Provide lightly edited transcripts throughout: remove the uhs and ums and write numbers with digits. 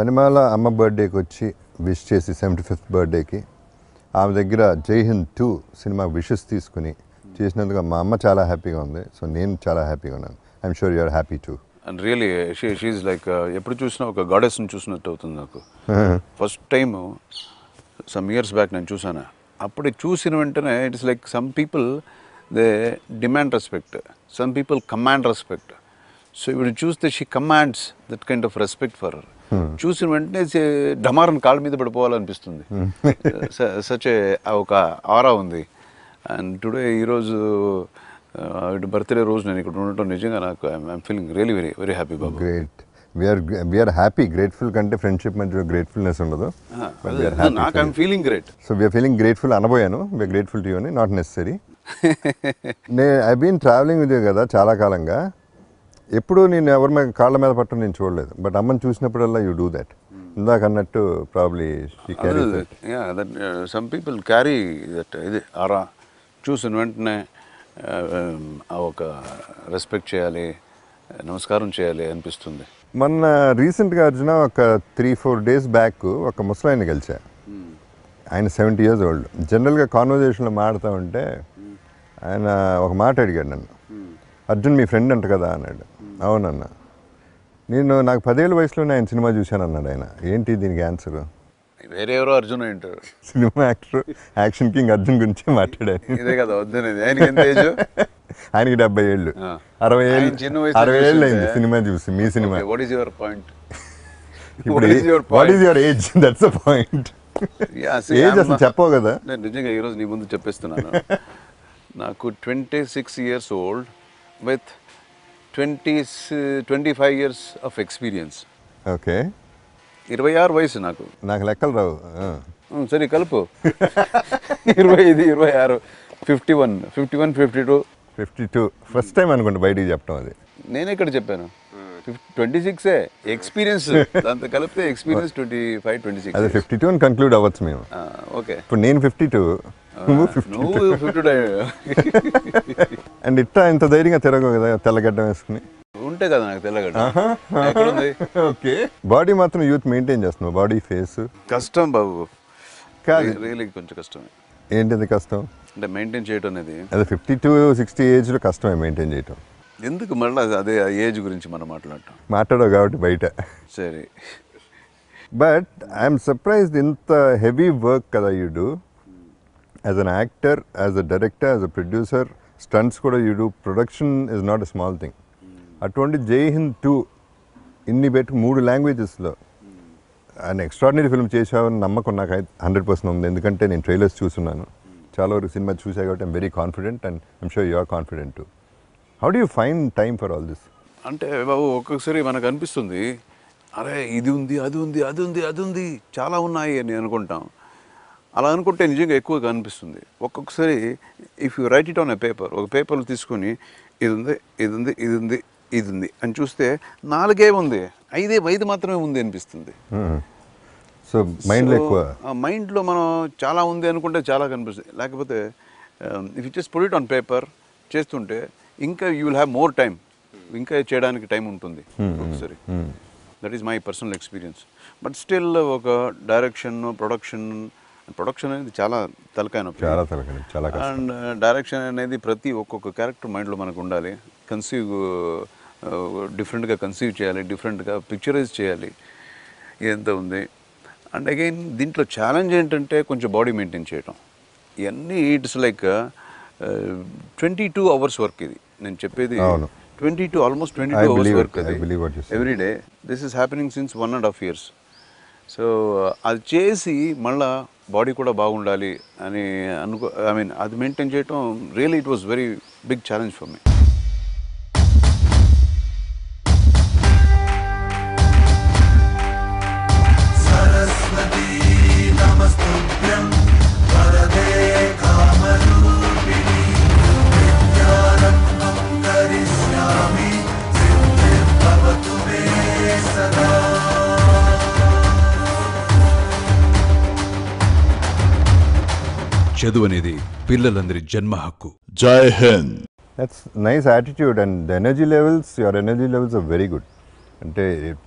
మణిమాల అమ్మ బర్త్డేకి వచ్చి విష్ చేసి 75th బర్త్డేకి ఆమె దగ్గర జై హింద్ 2 సినిమా విషెస్ తీసుకుని చేసినందుకు మా అమ్మ చాలా హ్యాపీగా ఉంది. సో నేను చాలా హ్యాపీగా ఉన్నాను. I'm sure you're happy too. And really she's like ఎప్పుడు చూసినా ఒక గాడెస్ని చూసినట్టు అవుతుంది నాకు. First time some years back నేను చూసాను. అప్పుడు చూసిన వెంటనే it's like some people they demand respect, some people command respect. So ఇప్పుడు చూస్తే she commands that kind of respect for her. చూసిన వెంటనే డమారన్ కాళ్ళ మీద పడిపోవాలనిపిస్తుంది. సచ్ ఒక ఆరా ఉంది. అండ్ టుడే ఈరోజు బర్త్డే రోజు నేను ఇక్కడ ఉండటం నిజంగా నాకు I'm feeling really very very happy బాబు. గ్రేట్. We're happy. గ్రేట్ఫుల్ కంటే ఫ్రెండ్షిప్ మధ్య గ్రేట్ఫుల్నెస్ ఉండదు. నాకు I'm feeling great. So we're feeling grateful అనబోయాను. వీఆర్ గ్రేట్ఫుల్ టు యూ అని, not necessary. I been travelling with you కదా చాలా కాలంగా. ఎప్పుడు నేను ఎవరి మీద కాళ్ళ మీద పట్టడం నేను చూడలేదు. బట్ అమ్మని చూసినప్పుడల్లా యూ డూ దట్. ఇందాక అన్నట్టు probably some people carry that ఇది ఆరా. చూసిన వెంటనే ఒక రెస్పెక్ట్ చేయాలి, నమస్కారం చేయాలి అనిపిస్తుంది. మొన్న రీసెంట్గా అర్జున ఒక 3-4 days బ్యాక్ ఒక ముసలాయన్ని కలిసా. ఆయన 70 years old. జనరల్గా కాన్వర్జేషన్లో మాడుతూ ఉంటే ఆయన ఒక మాట అడిగాడు నన్ను, అర్జున్ మీ ఫ్రెండ్ అంట కదా అన్నాడు. అవునన్నా. నాకు 10 ఏళ్ళ వయసులోనే ఆయన సినిమా చూశాను అన్నాడు ఆయన. ఏంటి దీనికి ఆన్సర్? వేరే ఎవరో అర్జున్ ఏంటారు. Cinema actor, action king Arjun గురించి మాట్లాడాను. ఇదే కదా వద్దనేది. ఆయనకి ఎంత ఏజ్? ఆయనకి 70 ఏళ్ళు. 60 ఏళ్ళు అయింది సినిమా చూసి. మీ cinema. What is your point? What is your age? That's a point. Age అసలు చెప్పవు కదా. నేను నిజంగా ఈరోజు నీ ముందు చెప్పేస్తున్నాను. నాకు 26 years old with 25 years of experience. Okay. 26 వయసు నాకు. నాకు లెక్కలు రావు. సరే కలుపు. 25, 26, 51, 52. ఫస్ట్ టైం అనుకుంటా బయటికి చెప్పడం. అది నేను ఎక్కడ చెప్పాను? 26 ఎక్స్పీరియన్స్. దాంతో కలిపితే ఎక్స్పీరియన్స్ 25, 26. అదే 52 అని కంక్లూడ్ అవ్వచ్చు మేము. ఓకే. ఇప్పుడు నేను 52. నువ్వు 52. అండ్ ఇట్టా ఇంత ధైర్యంగా తిరగవు కదా తెల్లగడ్డం వేసుకుని. ఉంటే కదా నాకు తెల్లగడ్డ. ఎక్కడుంది? ఓకే. బాడీ మాత్రం యూత్ మెయింటైన్ చేస్తున్నావు. బాడీ ఫేస్ కష్టం బాబు. రియలీ కొంచెం కష్టమే. ఏంటిది కష్టం అంటే మెయింటైన్ చేయటం అనేది? అదే 52-60 ఏజ్లో కష్టమే మెయింటైన్ చేయటం. ఎందుకు మళ్ళీ అదే ఏజ్ గురించి మనం మాట్లాడవు కాబట్టి బయట. సరే. బట్ ఐఎమ్ సర్ప్రైజ్డ్ ఇంత హెవీ వర్క్ కదా you do as an actor, as a director, as a producer. Stunts కూడా you do. Production is not a small thing. అటువంటి జై హింద్ 2 ఇన్ని పెట్టుకు 3 లాంగ్వేజెస్లో ఆయన ఎక్స్ట్రాడినరీ ఫిల్మ్ చేసావని నమ్మకం నాకు 100% ఉంది. ఎందుకంటే నేను ట్రైలర్స్ చూస్తున్నాను, చాలా వరకు సినిమా చూసా కాబట్టి I'm very confident. And I'm sure you are confident too. How do you find time for all this? అంటే బాబు ఒక్కొక్కసారి మనకు అనిపిస్తుంది, అరే ఇది ఉంది, అది ఉంది, అది ఉంది, అది ఉంది, చాలా ఉన్నాయి అని అనుకుంటాం. అలా అనుకుంటే నిజంగా ఎక్కువగా అనిపిస్తుంది. ఒక్కొక్కసారి if you right it on a paper, ఒక పేపర్లు తీసుకొని ఇది ఉంది, ఇది ఉంది, ఇది ఉంది, ఇది ఉంది అని చూస్తే 4 ఉంది, 5 మాత్రమే ఉంది అనిపిస్తుంది. సో మైండ్లో ఎక్కువ, మైండ్లో మనం చాలా ఉంది అనుకుంటే చాలా కనిపిస్తుంది. లేకపోతే if you just put it on paper చేస్తుంటే ఇంకా you will have more time, ఇంకా చేయడానికి టైం ఉంటుంది ఒకసారి. That is my personal experience. But still ఒక డైరెక్షన్, ప్రొడక్షన్ అనేది చాలా తలకాయ నొప్పి. అండ్ డైరెక్షన్ అనేది ప్రతి ఒక్కొక్క క్యారెక్టర్ మైండ్లో మనకు ఉండాలి. డిఫరెంట్గా కన్సీవ్ చేయాలి, డిఫరెంట్గా పిక్చరైజ్ చేయాలి. ఎంత ఉంది. అండ్ అగైన్ దీంట్లో ఛాలెంజ్ ఏంటంటే కొంచెం బాడీ మెయింటైన్ చేయటం. ఇవన్నీ ఇట్స్ లైక్ 22 hours వర్క్. ఇది నేను చెప్పేది 22, ఆల్మోస్ట్ 22 hours వర్క్ అది every day. This is happening since 1.5 years. So అది చేసి మళ్ళా బాడీ కూడా బాగుండాలి అని అది మెయింటైన్ చేయటం really it was very big challenge for me. చదువు అనేది పిల్లలందరి జన్మ హక్కు. జై Hind. That's nice attitude and the energy levels, your energy levels are very good. అంటే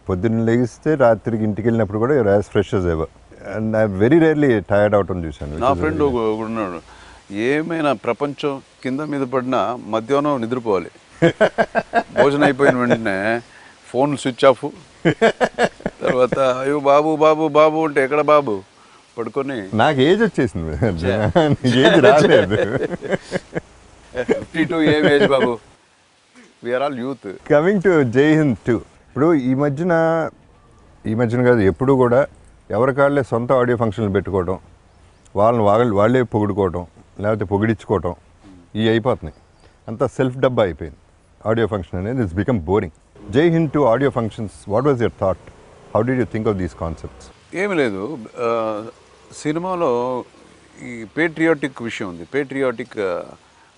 పొద్దున్న లెగిస్తే రాత్రికి ఇంటికి వెళ్ళినప్పుడు కూడా you're as fresh as ever. And I very rarely tired అవటం చూశాను. నా ఫ్రెండ్ ఉన్నాడు, ఏమైనా ప్రపంచం కింద మీద పడినా మధ్యాహ్నం నిద్రపోవాలి. భోజనం అయిపోయిన వెంటనే ఫోన్ స్విచ్ ఆఫ్, తర్వాత అయ్యో బాబు బాబు బాబు అంటే ఎక్కడ బాబు పడుకొని. నాకు ఏజ్ వచ్చేసింది, ఏజ్ రాలేదు. 52 ఏం ఏజ్ బాబు, we are all youth. Coming to Jai Hind 2, ఇప్పుడు ఈ మధ్యన కాదు ఎప్పుడు కూడా ఎవరికాళ్ళే సొంత ఆడియో ఫంక్షన్లు పెట్టుకోవడం, వాళ్ళే పొగుడుకోవడం, లేకపోతే పొగిడించుకోవటం, ఇవి అయిపోతున్నాయి. అంతా సెల్ఫ్ డబ్బా అయిపోయింది ఆడియో ఫంక్షన్ అనేది. It's become boring. Jai Hind 2 audio functions, what was your thought? How did you think of these concepts? ఏమి లేదు, సినిమాలో ఈ పేట్రియాటిక్ విషయం ఉంది, పేట్రియాటిక్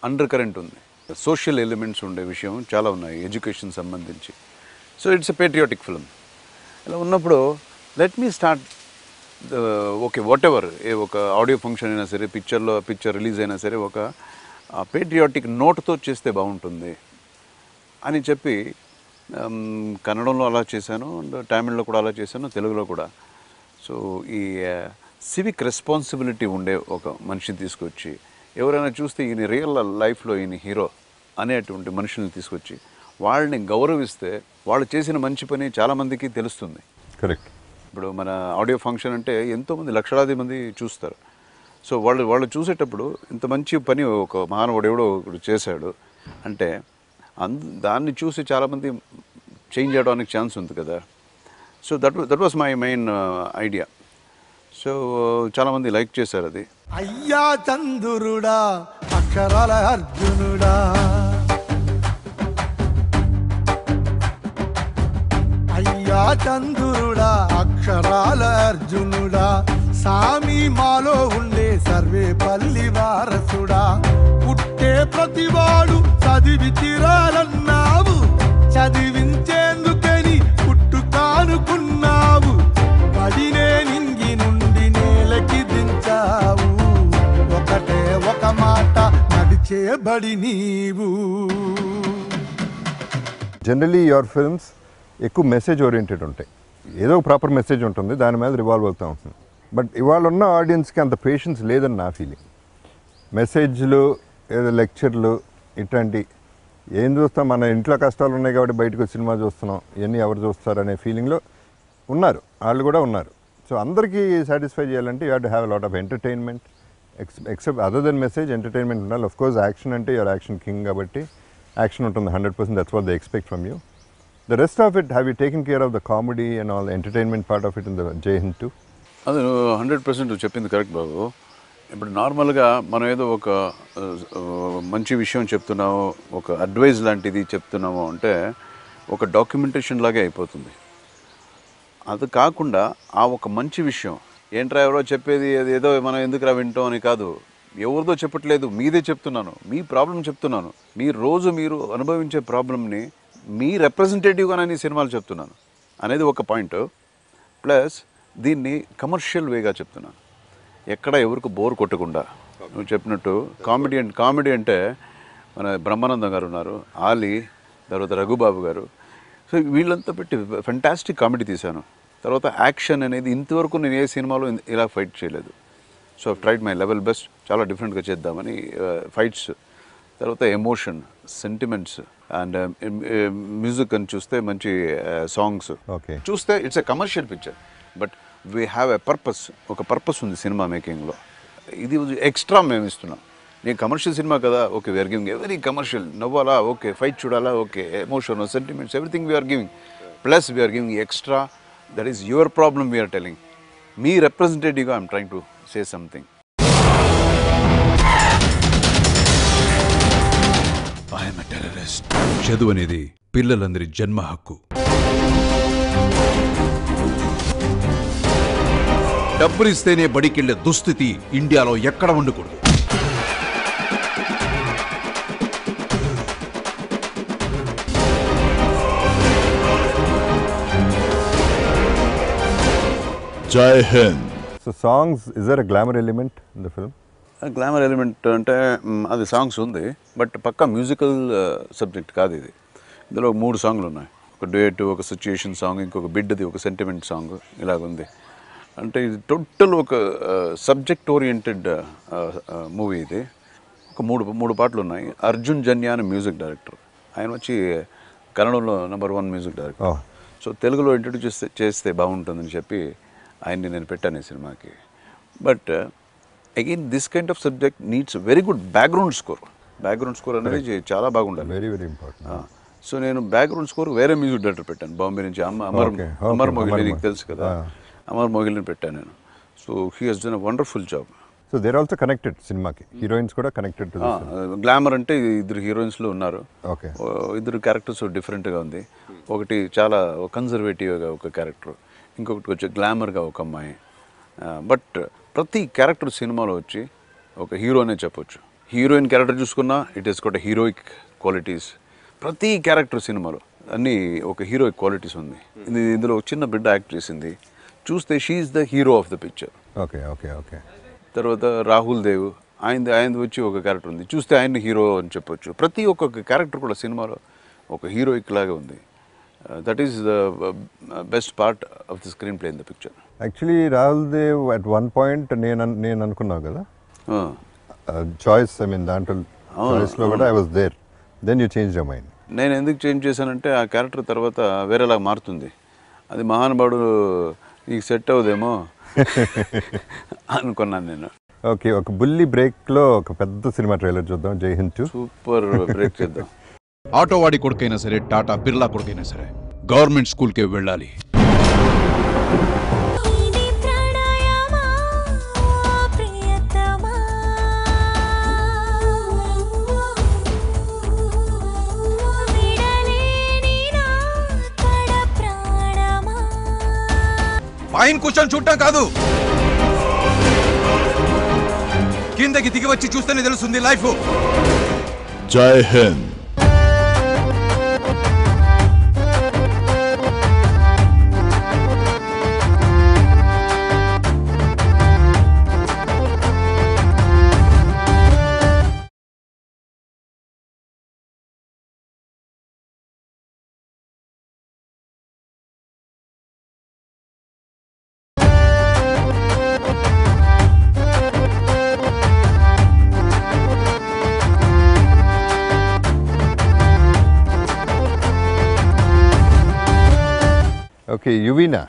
అండర్ కరెంట్ ఉంది, సోషల్ ఎలిమెంట్స్ ఉండే విషయం చాలా ఉన్నాయి ఎడ్యుకేషన్ సంబంధించి. So it's a patriotic film. ఇలా ఉన్నప్పుడు let me start okay whatever, ఒక ఆడియో ఫంక్షన్ అయినా సరే, పిక్చర్ రిలీజ్ అయినా సరే, ఒక పేట్రియాటిక్ నోట్తో చేస్తే బాగుంటుంది అని చెప్పి కన్నడంలో అలా చేశాను, తమిళ్లో కూడా అలా చేశాను, తెలుగులో కూడా. సో ఈ సివిక్ రెస్పాన్సిబిలిటీ ఉండే ఒక మనిషిని తీసుకొచ్చి, ఎవరైనా చూస్తే ఈయన రియల్ లైఫ్లో ఈయన హీరో అనేటువంటి మనుషుల్ని తీసుకొచ్చి వాళ్ళని గౌరవిస్తే వాళ్ళు చేసిన మంచి పని చాలామందికి తెలుస్తుంది. కరెక్ట్. ఇప్పుడు మన ఆడియో ఫంక్షన్ అంటే ఎంతోమంది లక్షలాది మంది చూస్తారు. సో వాళ్ళు చూసేటప్పుడు ఇంత మంచి పని ఒక మానవుడు ఎవడో ఒకడు చేశాడు అంటే దాన్ని చూసి చాలామంది చేంజ్ చేయడానికి ఛాన్స్ ఉంది కదా. So that was my main idea. So చాలామంది లైక్ చేశారు అది. అయ్యా చంద్రుడా అక్షరాల అర్జునుడా, అయ్యా చంద్రుడా అక్షరాల అర్జునుడా, సామి మాలో ఉండే సర్వేపల్లి వారసుడా, పుట్టే ప్రతివాడు చదివి తీరాలన్నావు, చదివించేందుకని పుట్టుకానుకున్నావు, పడినే నింగి నుండి నేలకి దించావు, ఒకటే ఒక మాట నడిచే బడి నీవు. జనరలీ యువర్ ఫిల్మ్స్ ఎక్కువ మెసేజ్ ఓరియంటెడ్ ఉంటాయి, ఏదో ప్రాపర్ మెసేజ్ ఉంటుంది, దాని మీద రివాల్వ్ అవుతూ ఉంటుంది. బట్ ఇవాళ ఉన్న ఆడియన్స్కి అంత పేషెన్స్ లేదని నా ఫీలింగ్. మెసేజ్లు, ఏదో లెక్చర్లు, ఇట్లాంటి ఏం చూస్తాం, మన ఇంట్లో కష్టాలు ఉన్నాయి కాబట్టి బయటకు సినిమా చూస్తున్నాం, ఇవన్నీ ఎవరు చూస్తారు అనే ఫీలింగ్లో ఉన్నారు, వాళ్ళు కూడా ఉన్నారు. సో అందరికీ సాటిస్ఫై చేయాలంటే you have to have lot of entertainment, except other than message entertainment ఉండాలి. ఆఫ్ కోర్స్ యాక్షన్ అంటే యువర్ యాక్షన్ కింగ్ కాబట్టి యాక్షన్ ఉంటుంది 100%, that's what they expect from you. The rest of it, have you taken care of the comedy and all the entertainment part of it in the Jai Hind 2? అది 100% చెప్పింది correct బాబు. ఇప్పుడు నార్మల్గా మనం ఏదో ఒక మంచి విషయం చెప్తున్నాము, ఒక అడ్వైజ్ లాంటిది చెప్తున్నాము అంటే ఒక డాక్యుమెంటేషన్ లాగే అయిపోతుంది. అది కాకుండా ఆ ఒక మంచి విషయం ఏంట్రా ఎవరో చెప్పేది అది ఏదో మనం ఎందుకురా వింటాం అని కాదు, ఎవరిదో చెప్పట్లేదు, మీదే చెప్తున్నాను, మీ ప్రాబ్లం చెప్తున్నాను, మీరు అనుభవించే ప్రాబ్లమ్ని మీ రిప్రజెంటేటివ్గా నేను ఈ సినిమాలు చెప్తున్నాను అనేది ఒక పాయింట్. ప్లస్ దీన్ని కమర్షియల్ వేగా చెప్తున్నాను, ఎక్కడ ఎవరికి బోర్ కొట్టకుండా. నువ్వు చెప్పినట్టు కామెడీ అంటే మన బ్రహ్మానందం గారు ఉన్నారు, ఆలీ, తర్వాత రఘుబాబు గారు. సో వీళ్ళంతా పెట్టి ఫెంటాస్టిక్ కామెడీ తీశాను. తర్వాత యాక్షన్ అనేది ఇంతవరకు నేను ఏ సినిమాలో ఇలా ఫైట్ చేయలేదు. So tried my level best, చాలా డిఫరెంట్గా చేద్దామని ఫైట్స్. తర్వాత ఎమోషన్, సెంటిమెంట్స్ అండ్ మ్యూజిక్ అని చూస్తే మంచి సాంగ్స్ చూస్తే it's a commercial picture, but we have a purpose. ఒక పర్పస్ ఉంది సినిమా మేకింగ్లో. ఇది ఎక్స్ట్రా మేము ఇస్తున్నాం. నేను కమర్షియల్ సినిమా కదా, okay we're giving every commercial, నవ్వాలా ఓకే, ఫైట్ చూడాలా okay, emotion, sentiments, everything we're giving. Plus we're giving extra. That is your problem we're telling. మీ రిప్రజెంటేటివ్గా I'm trying to say something. I'm a terrorist. చదువు అనేది పిల్లలందరి జన్మ హక్కు. డబ్బులిస్తేనే బడికెళ్లే దుస్థితి ఇండియాలో ఎక్కడ ఉండకూడదు. Jai Hind. So songs, is there a glamour element in the film? Glamour element అంటే అది సాంగ్స్ ఉంది, బట్ పక్కా మ్యూజికల్ సబ్జెక్ట్ కాదు ఇది. ఇందులో 3 సాంగ్లు ఉన్నాయి. ఒక డ్యూయట్, ఒక సిచ్యుయేషన్ సాంగ్, ఇంకొక బిడ్డది ఒక సెంటిమెంట్ సాంగ్ ఇలాగుంది. అంటే ఇది టోటల్ ఒక సబ్జెక్ట్ ఓరియంటెడ్ మూవీ ఇది. ఒక మూడు పాటలు ఉన్నాయి. అర్జున్ జన్య అని మ్యూజిక్ డైరెక్టర్, ఆయన వచ్చి కన్నడంలో #1 మ్యూజిక్ డైరెక్టర్. సో తెలుగులో ఇంట్రడ్యూస్ చేస్తే బాగుంటుందని చెప్పి ఆయన్ని నేను పెట్టాను ఈ సినిమాకి. But again this kind of subject needs very good background score. Background score అనేది చాలా బాగుండాలి. Very very important. సో నేను బ్యాక్గ్రౌండ్ స్కోర్ వేరే మ్యూజిక్ డైరెక్టర్ పెట్టాను బాంబే నుంచి, అమర్ మొగిలి, నీకు తెలుసు కదా, అమర్ మొగిలిని పెట్టాను నేను. So he has done a wonderful job. So they're also connected సినిమాకి, హీరోయిన్స్ కూడా కనెక్టెడ్ టు గ్లామర్ అంటే ఇద్దరు హీరోయిన్స్లో ఉన్నారు. ఓకే. ఇద్దరు క్యారెక్టర్స్ డిఫరెంట్గా ఉంది. ఒకటి చాలా కన్జర్వేటివ్గా ఒక క్యారెక్టర్, ఇంకొకటి వచ్చి గ్లామర్గా ఒక అమ్మాయి. బట్ ప్రతి క్యారెక్టర్ సినిమాలో వచ్చి ఒక హీరో అనే చెప్పొచ్చు. హీరోయిన్ క్యారెక్టర్ చూసుకున్నా ఇట్ ఈస్ కూడా హీరోయిక్ క్వాలిటీస్. ప్రతి క్యారెక్టర్ సినిమాలో అన్నీ ఒక హీరోయిక్ క్వాలిటీస్ ఉంది. ఇందులో చిన్న బిడ్డ యాక్ట్ చేసింది, చూస్తే she's the hero of the picture. Okay okay okay. తర్వాత రాహుల్ దేవ్, ఆయనది వచ్చి ఒక క్యారెక్టర్ ఉంది, చూస్తే ఆయన హీరో అని చెప్పొచ్చు. ప్రతి ఒక్కొక్క క్యారెక్టర్ కూడా సినిమాలో ఒక హీరోయిక్ లాగా ఉంది. That is the best part of the screenplay in the picture. Actually Rahul Dev at one point నేను అనుకున్నావు కదా చాయిస్, ఐ మీన్ దాంట్లో చాయిస్లో కూడా I was there, then you change your mind. నేను ఎందుకు చేంజ్ చేశానంటే ఆ క్యారెక్టర్ తర్వాత వేరేలాగా మారుతుంది. అది మహానుభావుడు నీకు సెట్ అవుదేమో అనుకున్నాను నేను. ఓకే, ఒక బుల్లి బ్రేక్లో ఒక పెద్ద సినిమా ట్రైలర్ చూద్దాం. జై హింద్ 2 సూపర్ బ్రేక్ చేద్దాం. ఆటో వాడి కొడుకైనా సరే, టాటా బిర్లా కొడుకైనా సరే గవర్నమెంట్ స్కూల్కే వెళ్ళాలి. పైన కూర్చొని చూడటం కాదు, కిందకి దిగి వచ్చి చూస్తేనే తెలుస్తుంది లైఫ్. జై హింద్. ఓకే, యువీనా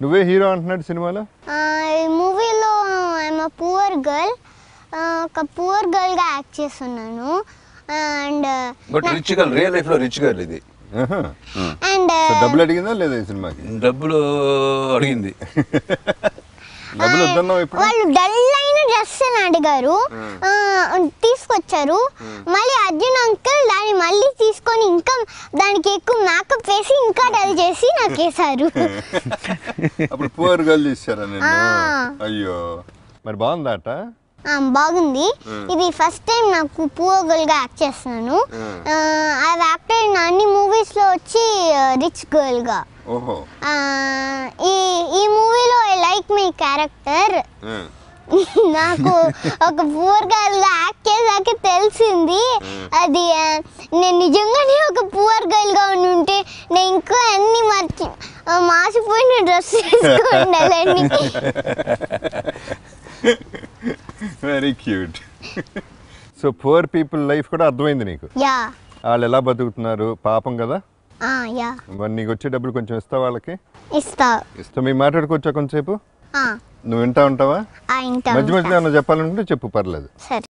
నువ్వే హీరో అంటున్నాడు సినిమాలో. మూవీలో ఐఎమ్ పూర్ గర్ల్, ఒక పూర్ గర్ల్గా యాక్ట్ చేస్తున్నాను. And but rich girl, real లైఫ్లో రిచ్ గర్ల్ ఇది. అండ్ డబ్బులు అడిగిందా లేదా ఈ సినిమాకి? డబ్బులు అడిగింది. డబ్బులు వద్దన్నావు ఇప్పుడు. వాళ్ళు డల్ అయిన డ్రెస్ అని అడిగారు, తీసుకొచ్చారు. మళ్ళీ అర్జున్ అంకుల్ దాన్ని మళ్ళీ తీసుకొని ఇంకా దానికి ఎక్కువ మేకప్ వేసి ఇంకా డల్ చేసి నాకు వేశారు. అప్పుడు పూర్ గర్ల్ తీసారా నేను? అయ్యో, మరి బాగుందాట? బాగుంది. ఇది ఫస్ట్ టైం నాకు పూర్ గర్ల్గా యాక్ట్ చేస్తున్నాను. ఐ యాక్టెడ్ ఇన్ అన్ని మూవీస్లో వచ్చి రిచ్ గర్ల్గా. ఓహో. ఈ మూవీలో ఐ లైక్ మై క్యారెక్టర్. నాకు ఒక పూర్ గర్ల్గా యాక్ట్ చేసాక తెలిసింది అది నేను నిజంగానే ఒక పూర్ గర్ల్గా ఉంటే నేను ఇంకా అన్ని మాసిపోయిన డ్రెస్ వేసుకుండాలని. Very cute. So poor people life కూడా అర్థమైంది నీకు. యా. వాళ్ళు ఎలా బతుకుతున్నారు పాపం కదా. యా. మరి నీకు వచ్చే డబ్బులు కొంచెం ఇస్తావా వాళ్ళకి? ఇస్తా. మేము మాట్లాడుకోవచ్చా కొంచెంసేపు? నువ్వు వింటా ఉంటావా? మధ్య మధ్యలో ఏమన్నా చెప్పాలనుకుంటే చెప్పు, పర్లేదు. సరే.